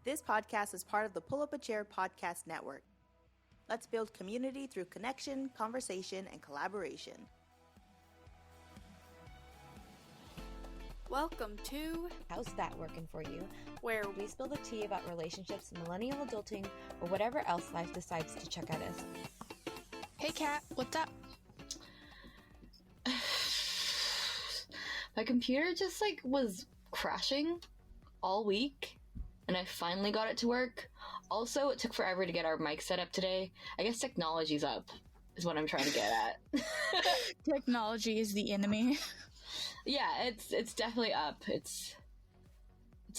This podcast is part of the Pull Up a Chair podcast network. Let's build community through connection, conversation, and collaboration. Welcome to How's That Working For You? where We spill the tea about relationships, millennial adulting, or whatever else life decides to chuck at us. Hey Kat, what's up? My computer just was crashing all week, and I finally got it to work. Also, it took forever to get our mic set up today. I guess technology's up, is what I'm trying to get at. Technology is the enemy. Yeah, it's definitely up. It's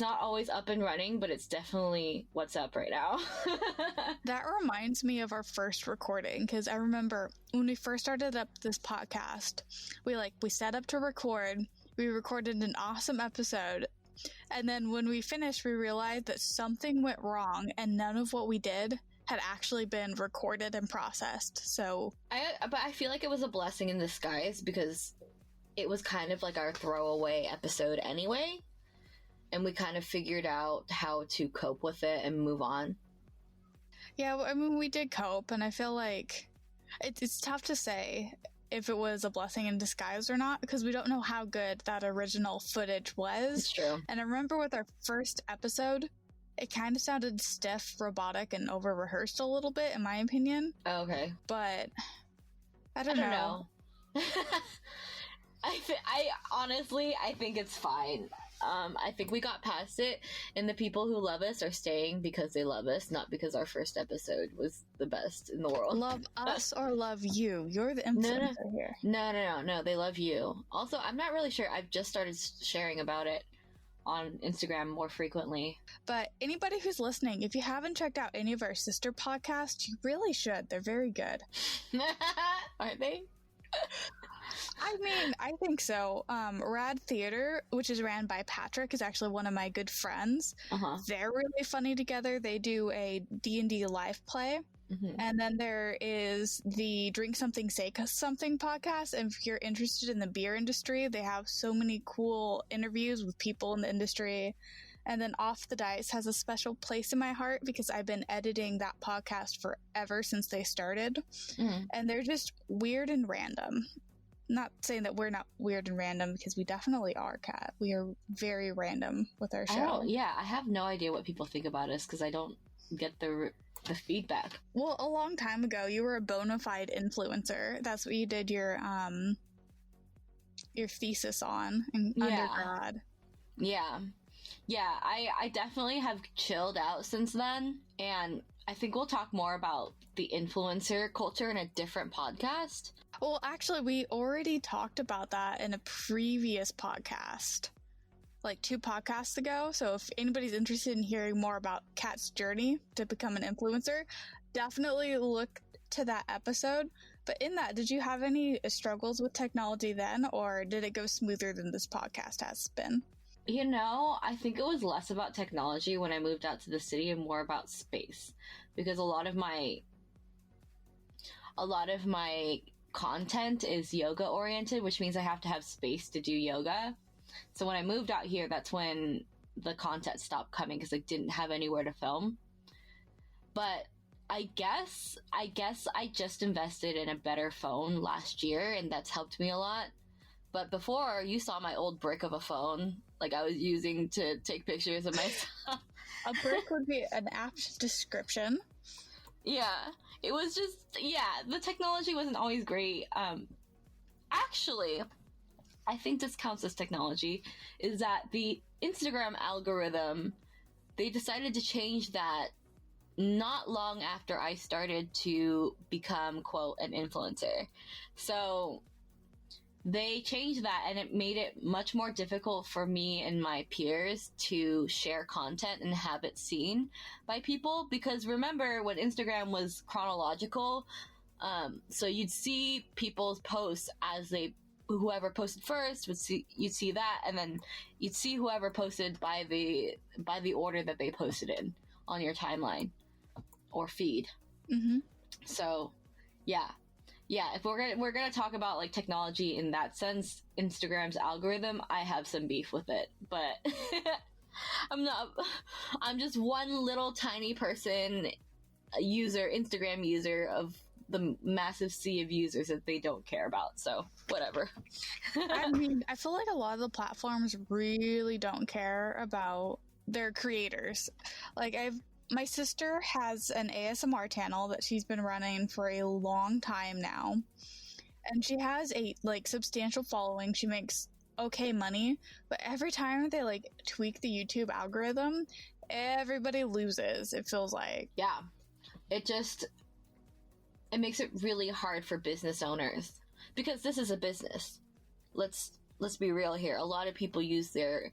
not always up and running, but it's definitely what's up right now. That reminds me of our first recording, because I remember when we first started up this podcast, we set up to record, we recorded an awesome episode, and then when we finished, we realized that something went wrong, and none of what we did had actually been recorded and processed. So, But I feel like it was a blessing in disguise, because it was kind of like our throwaway episode anyway, and we kind of figured out how to cope with it and move on. yeah, I mean, we did cope, and I feel like it's tough to say if it was a blessing in disguise or not, because we don't know how good that original footage was. It's true. And I remember with our first episode, it kind of sounded stiff, robotic, and over-rehearsed a little bit, in my opinion. Oh, okay. But I don't know. I honestly think it's fine. I think we got past it, and the people who love us are staying because they love us, not because our first episode was the best in the world. Love us or love you? You're the influencer here. No. They love you. Also, I'm not really sure. I've just started sharing about it on Instagram more frequently. But anybody who's listening, if you haven't checked out any of our sister podcasts, you really should. They're very good. Aren't they? I mean, I think so. Rad Theater, which is ran by Patrick, is actually one of my good friends. Uh-huh. They're really funny together. They do a D&D live play. Mm-hmm. And then there is the Drink Something, Say Something podcast. And if you're interested in the beer industry, they have so many cool interviews with people in the industry. And then Off the Dice has a special place in my heart because I've been editing that podcast forever since they started. Mm-hmm. And they're just weird and random. Not saying that we're not weird and random, because we definitely are, Kat. We are very random with our show. I have no idea what people think about us because I don't get the feedback. Well, a long time ago, you were a bona fide influencer. That's what you did your thesis on in undergrad. Yeah, I definitely have chilled out since then, and I think we'll talk more about the influencer culture in a different podcast. Well, actually, we already talked about that in a previous podcast, like 2 podcasts ago. So if anybody's interested in hearing more about Kat's journey to become an influencer, definitely look to that episode. But in that, did you have any struggles with technology then, or did it go smoother than this podcast has been? You know, I think it was less about technology when I moved out to the city and more about space, because a lot of my content is yoga oriented, which means I have to have space to do yoga. So when I moved out here, that's when the content stopped coming because I didn't have anywhere to film. But I guess I just invested in a better phone last year, and that's helped me a lot. But before, you saw my old brick of a phone, I was using to take pictures of myself. A brick would be an apt description. Yeah, it was just, the technology wasn't always great. Actually, I think this counts as technology, is that the Instagram algorithm, they decided to change that not long after I started to become, quote, an influencer. So they changed that, and it made it much more difficult for me and my peers to share content and have it seen by people. Because remember, when Instagram was chronological, so you'd see people's posts as whoever posted first you'd see that, and then you'd see whoever posted by the order that they posted in on your timeline or feed. Mm-hmm. So, yeah, if we're gonna talk about technology in that sense, Instagram's algorithm, I have some beef with it. But I'm just one little tiny person, a user, Instagram user of the massive sea of users that they don't care about. So whatever. I mean, I feel like a lot of the platforms really don't care about their creators. Like my sister has an ASMR channel that she's been running for a long time now. And she has a substantial following. She makes okay money, but every time they tweak the YouTube algorithm, everybody loses, it feels like. Yeah. It makes it really hard for business owners, because this is a business. Let's be real here. A lot of people use their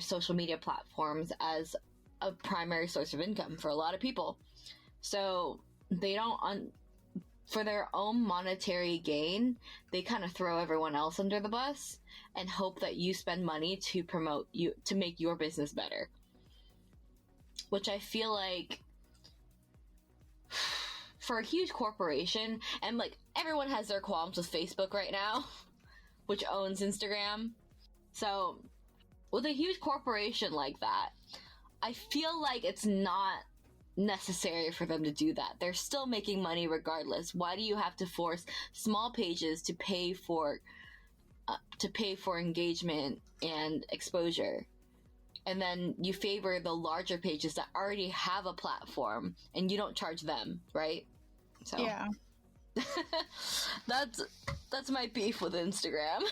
social media platforms as a primary source of income for a lot of people. So they don't for their own monetary gain, they kind of throw everyone else under the bus and hope that you spend money to promote you, to make your business better. Which I feel like for a huge corporation, and everyone has their qualms with Facebook right now, which owns Instagram. So with a huge corporation like that, I feel like it's not necessary for them to do that. They're still making money regardless. Why do you have to force small pages to pay for engagement and exposure? And then you favor the larger pages that already have a platform and you don't charge them, right? So yeah. That's my beef with Instagram.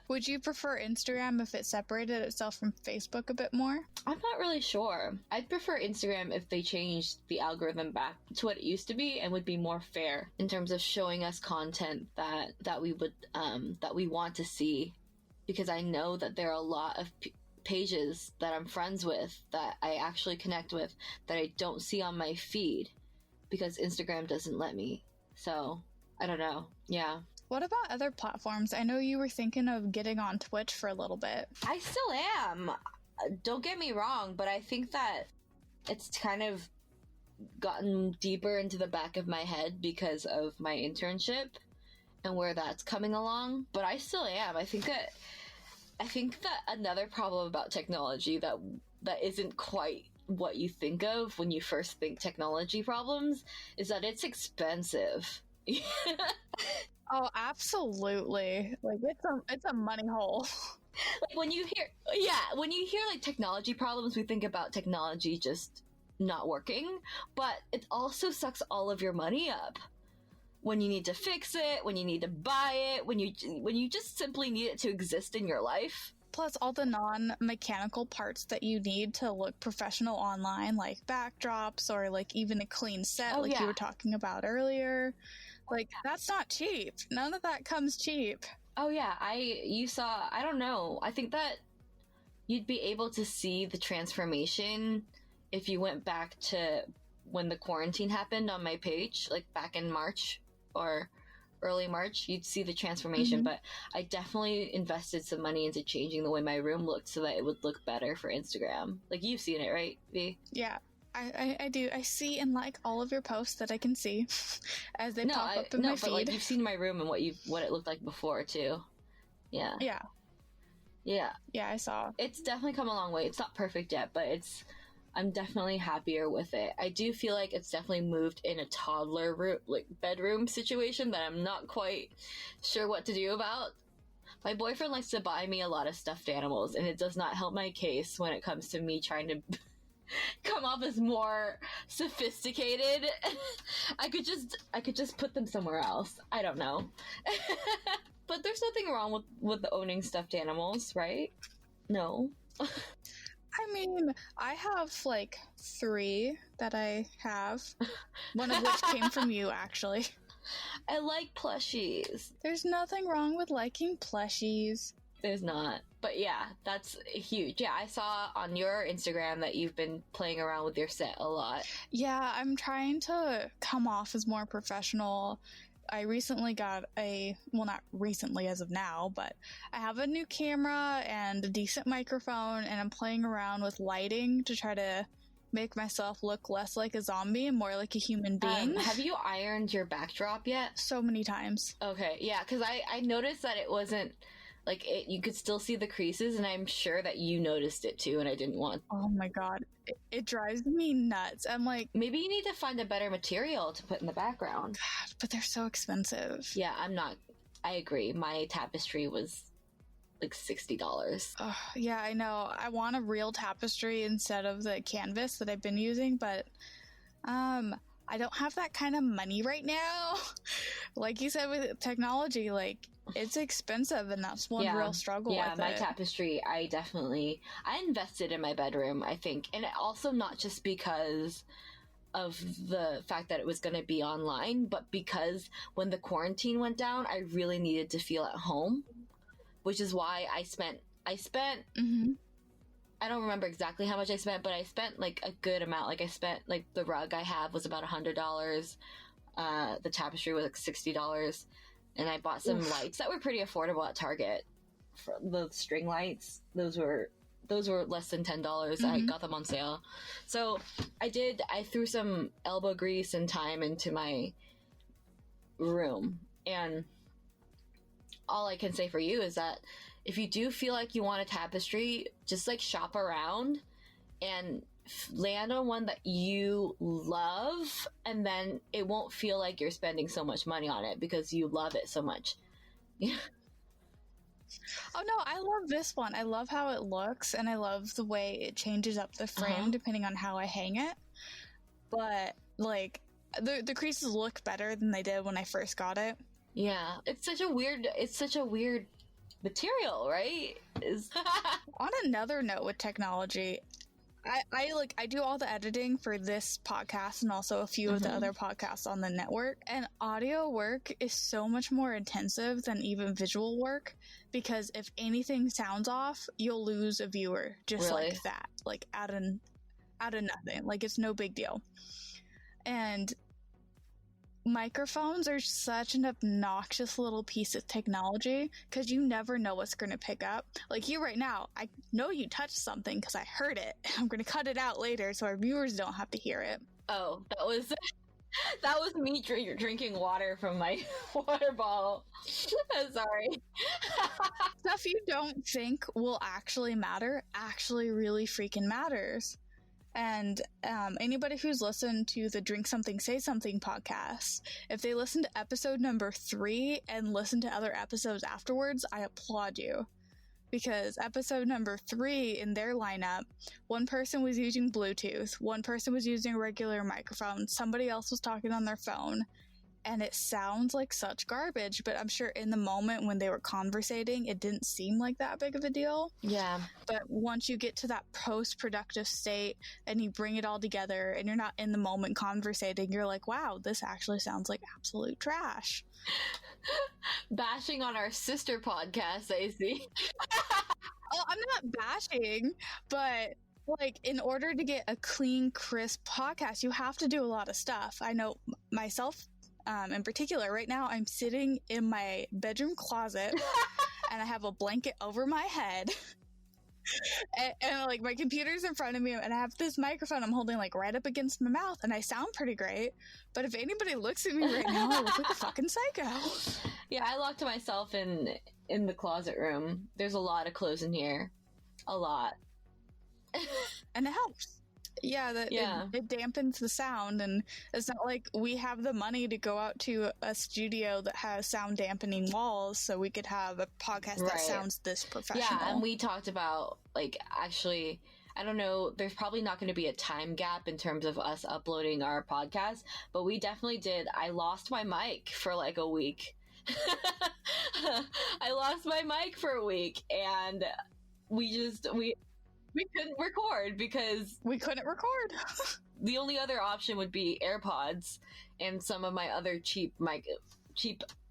Would you prefer Instagram if it separated itself from Facebook a bit more? I'm not really sure. I'd prefer Instagram if they changed the algorithm back to what it used to be and would be more fair in terms of showing us content that we would that we want to see, because I know that there are a lot of pages that I'm friends with that I actually connect with that I don't see on my feed because Instagram doesn't let me. So, I don't know. Yeah. What about other platforms? I know you were thinking of getting on Twitch for a little bit. I still am. Don't get me wrong, but I think that it's kind of gotten deeper into the back of my head because of my internship and where that's coming along. But I still am. I think that another problem about technology that isn't quite what you think of when you first think technology problems is that it's expensive. Oh, absolutely. It's a money hole. When you hear technology problems, we think about technology just not working, but it also sucks all of your money up. When you need to fix it, when you need to buy it, when you just simply need it to exist in your life. Plus all the non-mechanical parts that you need to look professional online, like backdrops or even a clean set you were talking about earlier. That's not cheap. None of that comes cheap. Oh yeah, I don't know. I think that you'd be able to see the transformation if you went back to when the quarantine happened on my page, back in March or early March, you'd see the transformation. But I definitely invested some money into changing the way my room looked so that it would look better for Instagram. You've seen it, right, V? Yeah, I do. I see and like all of your posts that I can see as they pop up in my feed. But you've seen my room and what it looked like before too. Yeah. Yeah. Yeah. Yeah, I saw. It's definitely come a long way. It's not perfect yet, but I'm definitely happier with it. I do feel like it's definitely moved in a toddler room, bedroom situation that I'm not quite sure what to do about. My boyfriend likes to buy me a lot of stuffed animals, and it does not help my case when it comes to me trying to come off as more sophisticated. I could just put them somewhere else. I don't know. But there's nothing wrong with owning stuffed animals, right? No. I mean, I have 3 that I have. One of which came from you, actually. I like plushies. There's nothing wrong with liking plushies. There's not. But yeah, that's huge. Yeah, I saw on your Instagram that you've been playing around with your set a lot. Yeah, I'm trying to come off as more professional. I recently got not recently as of now, but I have a new camera and a decent microphone, and I'm playing around with lighting to try to make myself look less like a zombie and more like a human being. Have you ironed your backdrop yet? So many times. Okay, yeah, because I noticed that it wasn't Like, you could still see the creases, and I'm sure that you noticed it too, and I didn't want. Oh my god, it drives me nuts. I'm like, maybe you need to find a better material to put in the background. God, but they're so expensive. Yeah, I agree. My tapestry was like $60. Yeah, I know. I want a real tapestry instead of the canvas that I've been using, but I don't have that kind of money right now. Like you said with technology, like it's expensive, and that's one real struggle with my it. tapestry, I invested in my bedroom, I think. And also not just because of the fact that it was going to be online, but because when the quarantine went down, I really needed to feel at home, which is why I spent Mm-hmm. I don't remember exactly how much I spent, but I spent like a good amount. Like I spent, like, the rug I have was about $100. The tapestry was like $60. And I bought some lights that were pretty affordable at Target. For the string lights, those were less than $10. Mm-hmm. I got them on sale. So I threw some elbow grease and time into my room. And all I can say for you is that if you do feel like you want a tapestry, just like shop around and land on one that you love, and then it won't feel like you're spending so much money on it because you love it so much. Yeah. Oh no, I love this one. I love how it looks, and I love the way it changes up the frame depending on how I hang it. But like the creases look better than they did when I first got it. Yeah, it's such a weird material, right? On another note with technology, I do all the editing for this podcast and also a few of the other podcasts on the network, and audio work is so much more intensive than even visual work, because if anything sounds off, you'll lose a viewer just like that, like out of nothing. Like, it's no big deal. And microphones are such an obnoxious little piece of technology because you never know what's going to pick up. Like you right now, I know you touched something because I heard it. I'm going to cut it out later so our viewers don't have to hear it. Oh, that was me drinking water from my water bottle. I'm sorry. Stuff you don't think will actually matter actually really freaking matters. And anybody who's listened to the Drink Something, Say Something podcast, if they listen to episode number 3 and listen to other episodes afterwards, I applaud you. Because episode number 3 in their lineup, one person was using Bluetooth, one person was using a regular microphone, somebody else was talking on their phone, and it sounds like such garbage, but I'm sure in the moment when they were conversating, it didn't seem like that big of a deal. Yeah. But once you get to that post-productive state and you bring it all together and you're not in the moment conversating, you're like, wow, this actually sounds like absolute trash. Bashing on our sister podcast, I see. Oh, I'm not bashing, but like, in order to get a clean, crisp podcast, you have to do a lot of stuff. I know myself, in particular, right now I'm sitting in my bedroom closet and I have a blanket over my head. And like, my computer's in front of me and I have this microphone I'm holding like right up against my mouth, and I sound pretty great, but if anybody looks at me right now, I look like a fucking psycho. Yeah, I locked myself in the closet room. There's a lot of clothes in here. A lot. And it helps. Yeah, it dampens the sound, and it's not like we have the money to go out to a studio that has sound dampening walls so we could have a podcast that sounds this professional. Yeah, and we talked about, like, actually, I don't know, there's probably not going to be a time gap in terms of us uploading our podcast, but we definitely did. I lost my mic for like a week. I lost my mic for a week, and we couldn't record because we couldn't record. The only other option would be AirPods and some of my other cheap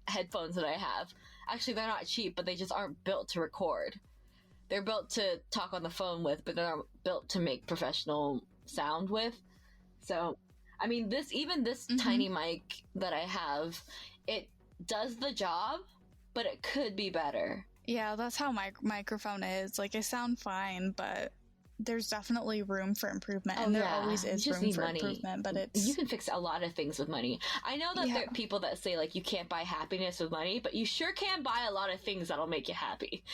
headphones that I have. Actually, they're not cheap, but they just aren't built to record. They're built to talk on the phone with, but they're not built to make professional sound with. So, I mean, this tiny mic that I have, it does the job, but it could be better. Yeah, that's how my microphone is. Like, I sound fine, but there's definitely room for improvement, Oh, and there yeah. always You is just room need for money. improvement, but it's... You can fix a lot of things with money. I know that there are people that say, like, you can't buy happiness with money, but you sure can buy a lot of things that'll make you happy.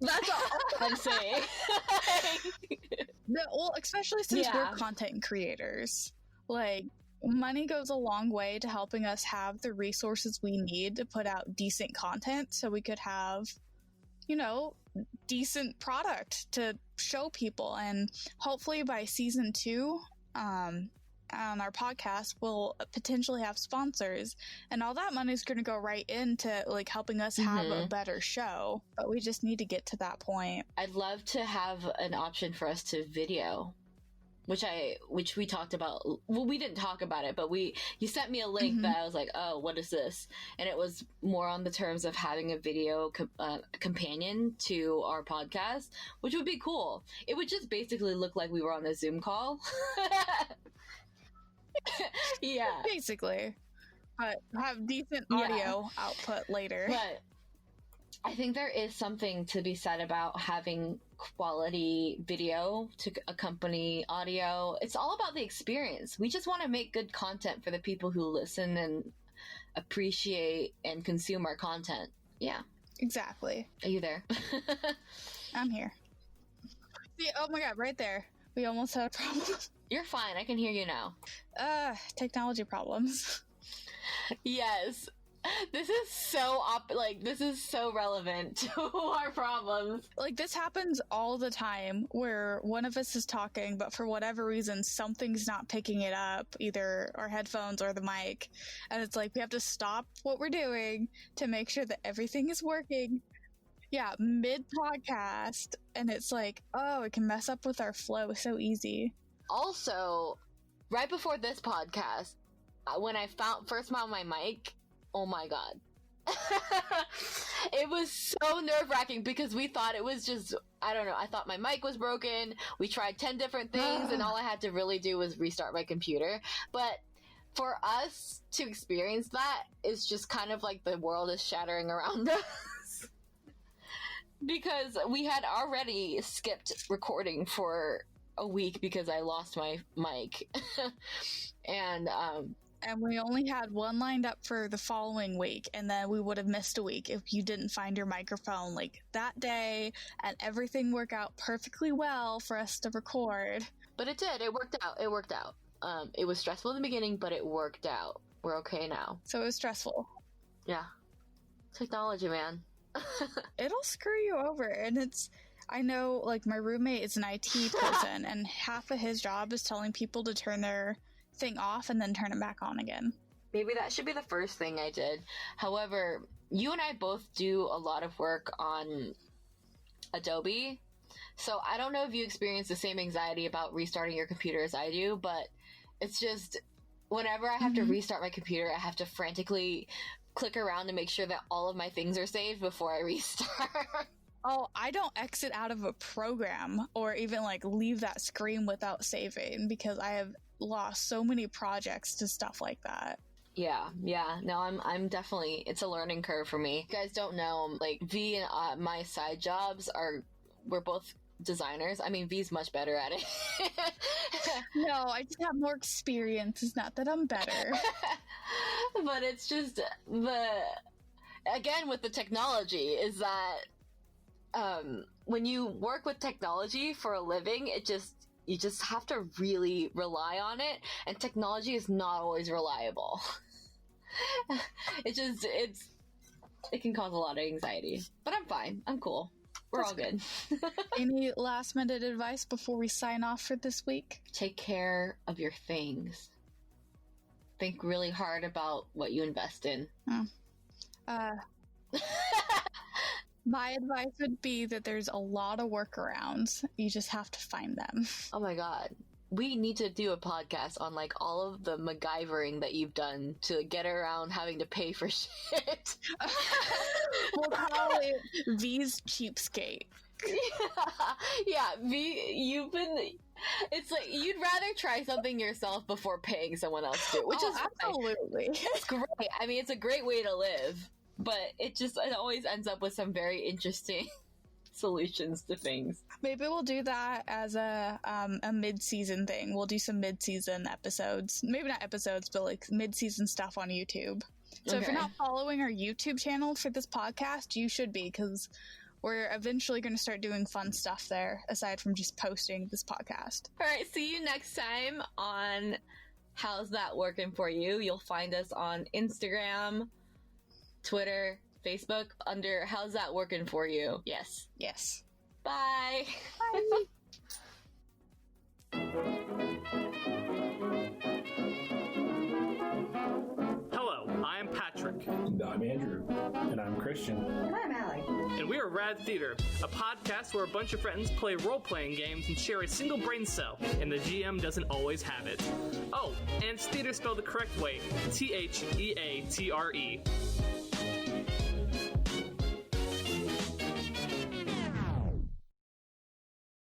That's all I'm saying. Well, especially since Yeah. we're content creators. Like, money goes a long way to helping us have the resources we need to put out decent content so we could have, you know, decent product to show people. And hopefully by season 2, on our podcast, we'll potentially have sponsors, and all that money is going to go right into like helping us have a better show. But we just need to get to that point. I'd love to have an option for us to video, which we talked about. Well, we didn't talk about it, but you sent me a link that I was like, oh, what is this? And it was more on the terms of having a video companion to our podcast, which would be cool. It would just basically look like we were on a Zoom call. Yeah. Basically. But have decent audio output later. But I think there is something to be said about having quality video to accompany audio. It's all about the experience. We just want to make good content for the people who listen and appreciate and consume our content. Yeah. Exactly. Are you there? I'm here. See, oh my god, right there. We almost had a problem. You're fine. I can hear you now. Technology problems. Yes. This is this is so relevant to our problems. Like, this happens all the time where one of us is talking, but for whatever reason, something's not picking it up, either our headphones or the mic. And it's like, we have to stop what we're doing to make sure that everything is working. Yeah, mid-podcast. And it's like, oh, it can mess up with our flow so easy. Also, right before this podcast, when I first found my mic, oh my god. It was so nerve-wracking because we thought it was just, I don't know, I thought my mic was broken. We tried 10 different things and all I had to really do was restart my computer. But for us to experience that is just kind of like the world is shattering around us. Because we had already skipped recording for a week because I lost my mic. And we only had one lined up for the following week, and then we would have missed a week if you didn't find your microphone like that day, and everything worked out perfectly well for us to record. But it did. It worked out. It was stressful in the beginning, but it worked out. We're okay now. So it was stressful. Yeah. Technology, man. It'll screw you over, and I know, like, my roommate is an IT person, and half of his job is telling people to turn their thing off and then turn it back on again. Maybe that should be the first thing I did. However, you and I both do a lot of work on Adobe, so I don't know if you experience the same anxiety about restarting your computer as I do, but it's just, whenever I have to restart my computer, I have to frantically click around to make sure that all of my things are saved before I restart. Oh, I don't exit out of a program or even like leave that screen without saving because I have lost so many projects to stuff like that. Yeah. No, I'm definitely, it's a learning curve for me. You guys don't know, like, V and my side jobs we're both designers. I mean, V's much better at it. No, I just have more experience. It's not that I'm better. But it's just again with the technology is that when you work with technology for a living, you just have to really rely on it, and technology is not always reliable. It can cause a lot of anxiety, but I'm fine. I'm cool. We're all good. Any last minute advice before we sign off for this week? Take care of your things. Think really hard about what you invest in. My advice would be that there's a lot of workarounds. You just have to find them. Oh my god. We need to do a podcast on like all of the MacGyvering that you've done to get around having to pay for shit. We'll call it V's Cheapskate. Yeah, V, it's like you'd rather try something yourself before paying someone else to, which is absolutely. It's great. I mean, it's a great way to live, but it always ends up with some very interesting solutions to things. Maybe we'll do that as a mid-season thing. We'll do some mid-season episodes. Maybe not episodes, but like mid-season stuff on YouTube. So if you're not following our YouTube channel for this podcast, you should be, because we're eventually going to start doing fun stuff there, aside from just posting this podcast. All right, see you next time on How's That Working For You? You'll find us on Instagram, Twitter, Facebook under How's That Working For You? Yes. Yes. Bye. Bye. Hello, I am Patrick. And I'm Andrew. And I'm Christian. And I'm Allie. And we are Rad Theater, a podcast where a bunch of friends play role-playing games and share a single brain cell, and the GM doesn't always have it. Oh, and it's theater spelled the correct way, Theatre.